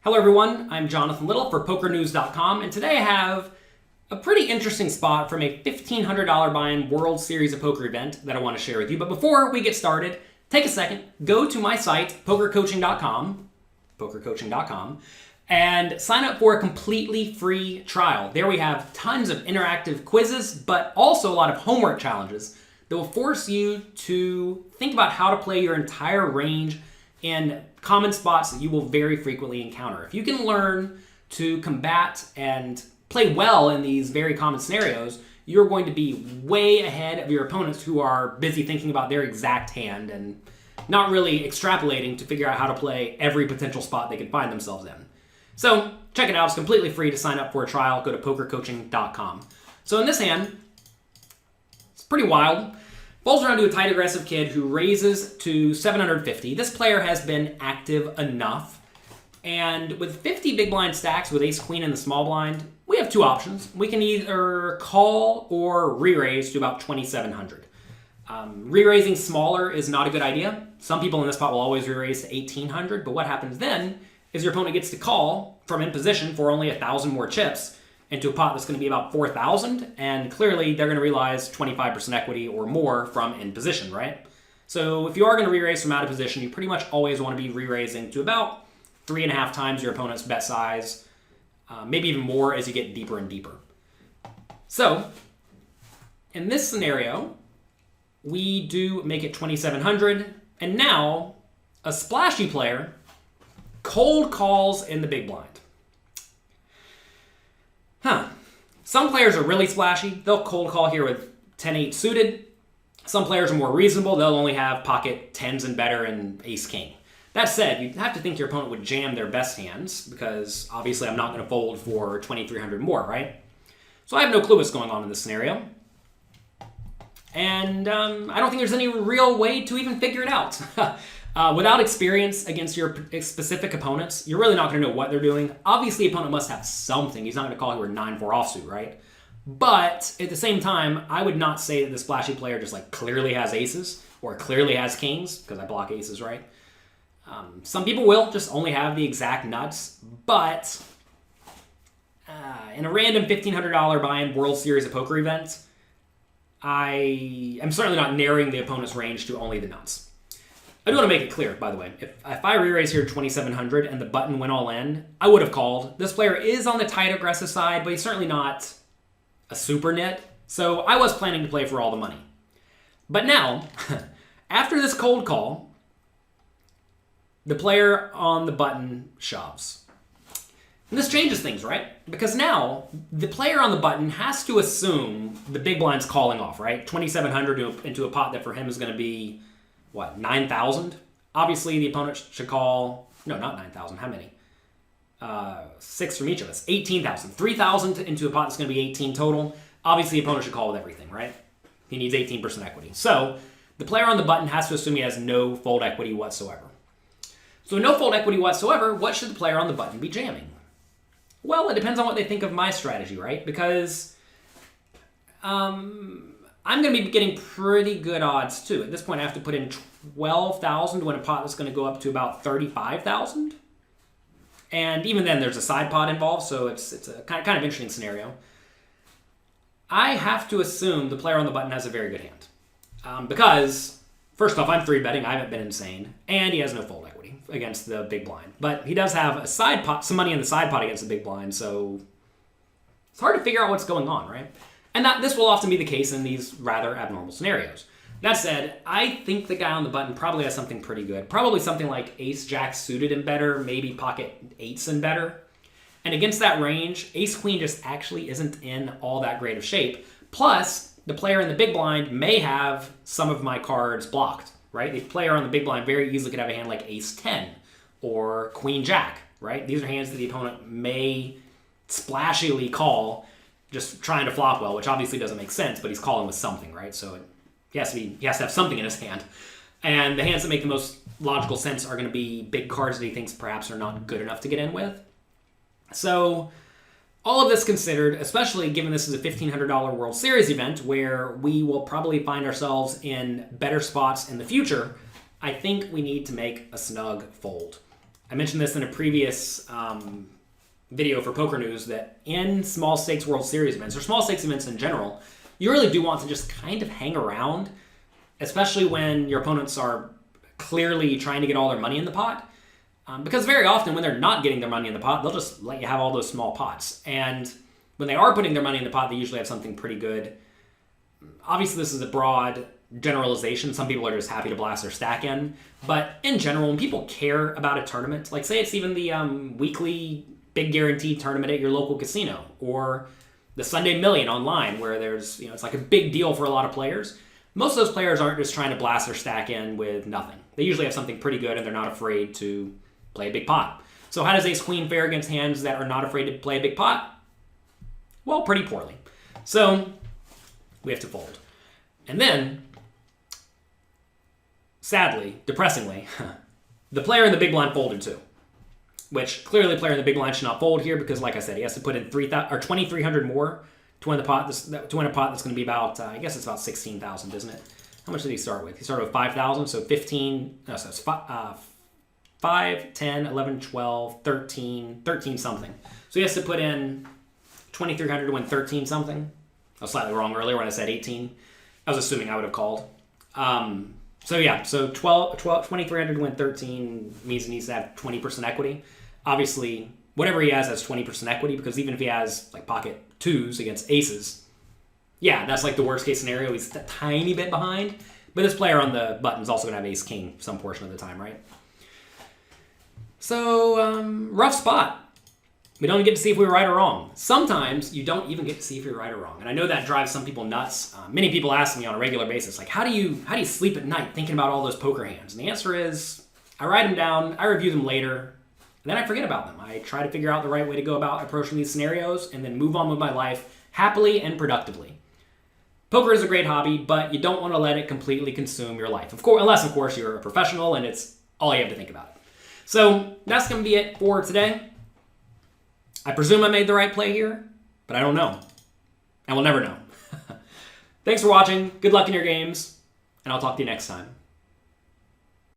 Hello everyone, I'm Jonathan Little for PokerNews.com, and today I have a pretty interesting spot from a $1,500 buy-in World Series of Poker event that I want to share with you. But before we get started, take a second, go to my site, pokercoaching.com, and sign up for a completely free trial. There we have tons of interactive quizzes, but also a lot of homework challenges that will force you to think about how to play your entire range in common spots that you will very frequently encounter. If you can learn to combat and play well in these very common scenarios, you're going to be way ahead of your opponents who are busy thinking about their exact hand and not really extrapolating to figure out how to play every potential spot they can find themselves in. So check it out. It's completely free to sign up for a trial. Go to pokercoaching.com. So in this hand, it's pretty wild. Folds around to a tight aggressive kid who raises to 750. This player has been active enough. And with 50 big blind stacks with ace queen in the small blind, we have two options. We can either call or re-raise to about 2,700. Re-raising smaller is not a good idea. Some people in this spot will always re-raise to 1,800, but what happens then is your opponent gets to call from in position for only 1,000 more chips into a pot that's going to be about 4,000, and clearly they're going to realize 25% equity or more from in position, right? So if you are going to re-raise from out of position, you pretty much always want to be re-raising to about 3.5 times your opponent's bet size, maybe even more as you get deeper and deeper. So in this scenario, we do make it 2,700, and now a splashy player cold calls in the big blind. Some players are really splashy. They'll cold call here with 10-8 suited. Some players are more reasonable. They'll only have pocket 10s and better and ace-king. That said, you have to think your opponent would jam their best hands because obviously I'm not going to fold for 2,300 more, right? So I have no clue what's going on in this scenario. And I don't think there's any real way to even figure it out. Without experience against your specific opponents, you're really not going to know what they're doing. Obviously, the opponent must have something. He's not going to call you a 9-4 offsuit, right? But at the same time, I would not say that the splashy player just clearly has aces or clearly has kings, because I block aces, right? Some people will just only have the exact nuts, but in a random $1,500 buy-in World Series of Poker event, I am certainly not narrowing the opponent's range to only the nuts. I do want to make it clear, by the way, if I re-raise here 2,700 and the button went all in, I would have called. This player is on the tight aggressive side, but he's certainly not a super nit, so I was planning to play for all the money. But now, after this cold call, the player on the button shoves. And this changes things, right? Because now, the player on the button has to assume the big blind's calling off, right? 2,700 into a pot that for him is going to be 9,000? Obviously, the opponent should call... No, not 9,000. How many? 6 from each of us. 18,000. 3,000 into a pot that's going to be 18 total. Obviously, the opponent should call with everything, right? He needs 18% equity. So, the player on the button has to assume he has no fold equity whatsoever. So, no fold equity whatsoever, what should the player on the button be jamming? Well, it depends on what they think of my strategy, right? Because... I'm going to be getting pretty good odds, too. At this point, I have to put in 12,000 to win a pot that's going to go up to about 35,000. And even then, there's a side pot involved, so it's a kind of interesting scenario. I have to assume the player on the button has a very good hand. Because, first off, I'm 3-betting. I haven't been insane. And he has no fold equity against the big blind. But he does have a side pot, some money in the side pot against the big blind, so it's hard to figure out what's going on, right? And this will often be the case in these rather abnormal scenarios. That said, I think the guy on the button probably has something pretty good. Probably something like ace-jack suited and better, maybe pocket 8s and better. And against that range, ace-queen just actually isn't in all that great of shape. Plus, the player in the big blind may have some of my cards blocked, right? The player on the big blind very easily could have a hand like ace-10 or queen-jack, right? These are hands that the opponent may splashily call, just trying to flop well, which obviously doesn't make sense, but he's calling with something, right? So he has to have something in his hand. And the hands that make the most logical sense are going to be big cards that he thinks perhaps are not good enough to get in with. So all of this considered, especially given this is a $1,500 World Series event where we will probably find ourselves in better spots in the future, I think we need to make a snug fold. I mentioned this in a previous video for Poker News, that in small stakes World Series events, or small stakes events in general, you really do want to just kind of hang around, especially when your opponents are clearly trying to get all their money in the pot. Because very often when they're not getting their money in the pot, they'll just let you have all those small pots. And when they are putting their money in the pot, they usually have something pretty good. Obviously, this is a broad generalization. Some people are just happy to blast their stack in. But in general, when people care about a tournament, like say it's even the weekly big guaranteed tournament at your local casino, or the Sunday Million online, where there's, it's like a big deal for a lot of players. Most of those players aren't just trying to blast their stack in with nothing. They usually have something pretty good, and they're not afraid to play a big pot. So how does Ace Queen fare against hands that are not afraid to play a big pot? Well, pretty poorly. So we have to fold. And then, sadly, depressingly, the player in the big blind folded too. Which clearly the player in the big blind should not fold here, because, like I said, he has to put in 2,300 more to win the pot. To win a pot that's going to be about, I guess it's about 16,000, isn't it? How much did he start with? He started with 5,000, so 15. No, so it's 5, 10, 11, 12, 13 something. So he has to put in 2,300 to win 13 something. I was slightly wrong earlier when I said 18. I was assuming I would have called. So yeah, so 2,300 to win 13 means he needs to have 20% equity. Obviously, whatever he has 20% equity, because even if he has like pocket twos against aces, yeah, that's like the worst case scenario. He's a tiny bit behind. But this player on the button is also going to have ace king some portion of the time, right? So, rough spot. We don't get to see if we were right or wrong. Sometimes you don't even get to see if you're right or wrong. And I know that drives some people nuts. Many people ask me on a regular basis, like, how do you sleep at night thinking about all those poker hands? And the answer is, I write them down, I review them later, and then I forget about them. I try to figure out the right way to go about approaching these scenarios, and then move on with my life happily and productively. Poker is a great hobby, but you don't want to let it completely consume your life. Of course, unless, of course, you're a professional and it's all you have to think about. So that's going to be it for today. I presume I made the right play here, but I don't know. And we'll never know. Thanks for watching. Good luck in your games, and I'll talk to you next time.